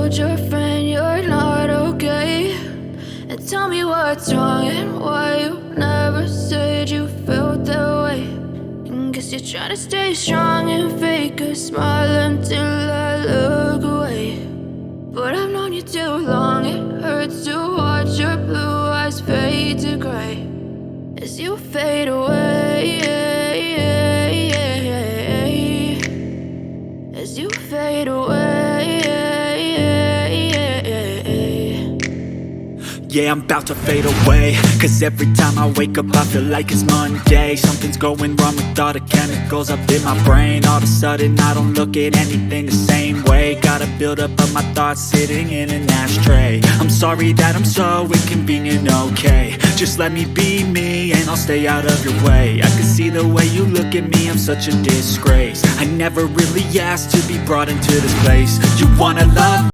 told your friend you're not okay, and tell me what's wrong and why you never said you felt that way. And guess you're trying to stay strong and fake a smile until I look away. But I've known you too long, it hurts to watch your blue eyes fade to gray as you fade away, as you fade away. Yeah, I'm about to fade away, cause every time I wake up I feel like it's Monday. Something's going wrong with all the chemicals up in my brain. All of a sudden I don't look at anything the same way. Got a buildup of my thoughts sitting in an ashtray. I'm sorry that I'm so inconvenient, okay. Just let me be me and I'll stay out of your way. I can see the way you look at me, I'm such a disgrace. I never really asked to be brought into this place. You wanna love